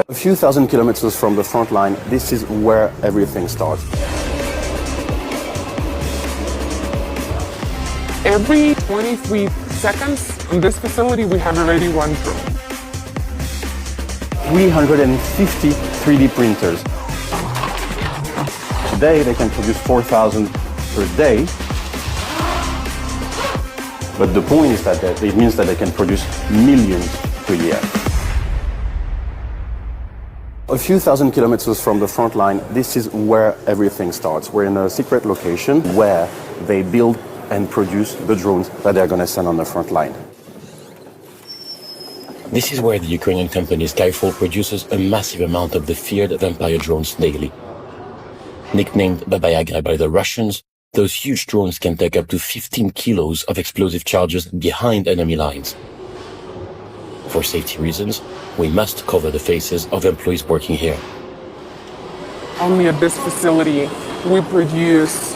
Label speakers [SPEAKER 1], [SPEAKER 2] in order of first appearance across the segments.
[SPEAKER 1] A few thousand kilometers from the front line, this is where everything starts.
[SPEAKER 2] Every 23 seconds in this facility, we have already one drone.
[SPEAKER 1] 350 3D printers. Today, they can produce 4,000 per day. But the point is that it means that they can produce millions per year. A few thousand kilometers from the front line, this is where everything starts. We're in a secret location where they build and produce the drones that they're going to send on the front line.
[SPEAKER 3] This is where the Ukrainian company Skyfall produces a massive amount of the feared Vampire drones daily. Nicknamed Baba Yaga by the Russians, those huge drones can take up to 15 kilos of explosive charges behind enemy lines. For safety reasons, we must cover the faces of employees working here.
[SPEAKER 2] Only at this facility, we produce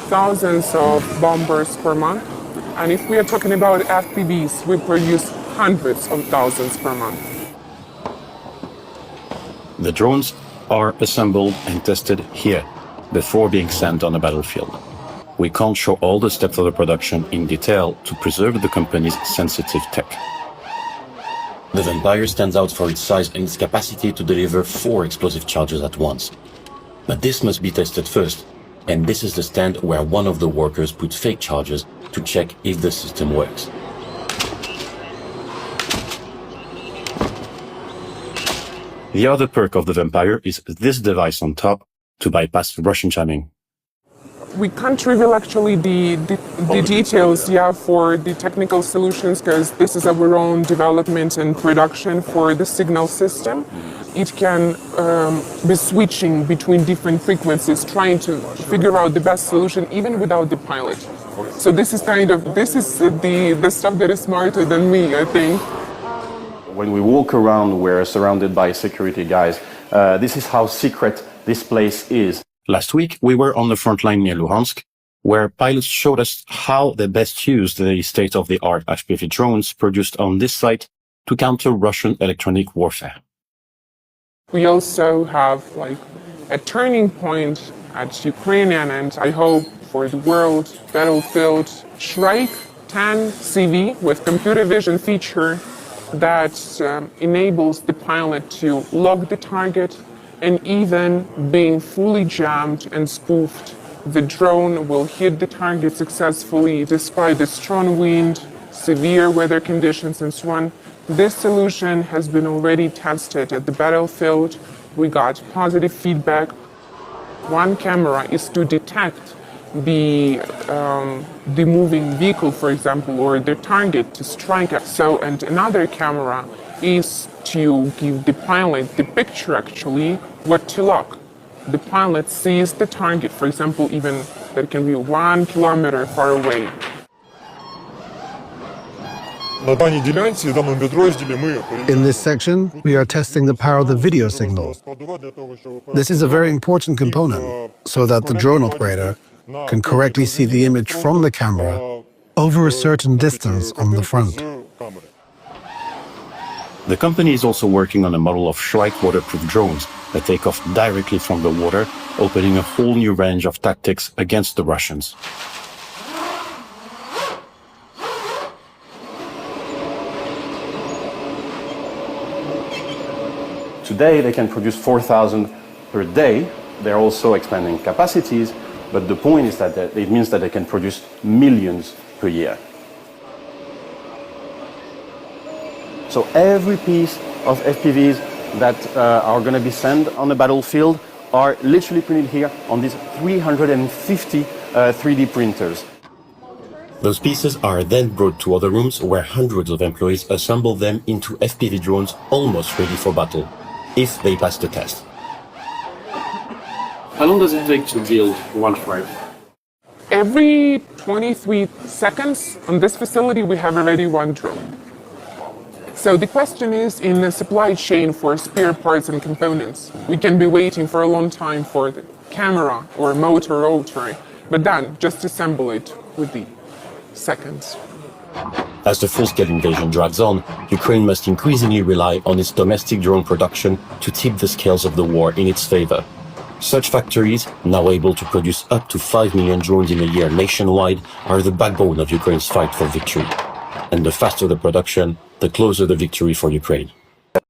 [SPEAKER 2] thousands of bombers per month. And if we are talking about FPVs, we produce hundreds of thousands per month.
[SPEAKER 3] The drones are assembled and tested here before being sent on a battlefield. We can't show all the steps of the production in detail to preserve the company's sensitive tech. The Vampire stands out for its size and its capacity to deliver 4 explosive charges at once. But this must be tested first, and this is the stand where one of the workers put fake charges to check if the system works. The other perk of the Vampire is this device on top to bypass Russian jamming.
[SPEAKER 2] We can't reveal actually the details for the technical solutions, because this is our own development and production for the signal system. It can be switching between different frequencies, trying to figure out the best solution even without the pilot. So this is the stuff that is smarter than me, I think.
[SPEAKER 1] When we walk around, we're surrounded by security guys. This is how secret this place is.
[SPEAKER 3] Last week, we were on the front line near Luhansk, where pilots showed us how they best use the state-of-the-art FPV drones produced on this site to counter Russian electronic warfare.
[SPEAKER 2] We also have a turning point at Ukrainian and I hope for the world battlefield Shrike 10 CV with computer vision feature that enables the pilot to log the target, and even being fully jammed and spoofed, the drone will hit the target successfully despite the strong wind, severe weather conditions, and so on. This solution has been already tested at the battlefield. We got positive feedback. One camera is to detect the moving vehicle, for example, or the target to strike at. And another camera is to give the pilot the picture actually what to lock. The pilot sees the target, for example, even that can be 1 kilometer far away.
[SPEAKER 4] In this section, we are testing the power of the video signal. This is a very important component so that the drone operator can correctly see the image from the camera over a certain distance on the front.
[SPEAKER 3] The company is also working on a model of Shrike waterproof drones that take off directly from the water, opening a whole new range of tactics against the Russians.
[SPEAKER 1] Today, they can produce 4,000 per day. They're also expanding capacities, but the point is that it means that they can produce millions per year. So every piece of FPVs that are going to be sent on the battlefield are literally printed here on these 350 3D printers.
[SPEAKER 3] Those pieces are then brought to other rooms where hundreds of employees assemble them into FPV drones almost ready for battle, if they pass the test.
[SPEAKER 5] How long does it take to build one frame?
[SPEAKER 2] Every 23 seconds on this facility, we have already one drone. So the question is, in the supply chain for spare parts and components, we can be waiting for a long time for the camera or motor rotary, but then just assemble it with the seconds.
[SPEAKER 3] As the full-scale invasion drags on, Ukraine must increasingly rely on its domestic drone production to tip the scales of the war in its favor. Such factories, now able to produce up to 5 million drones in a year nationwide, are the backbone of Ukraine's fight for victory. And the faster the production, the closer the victory for Ukraine.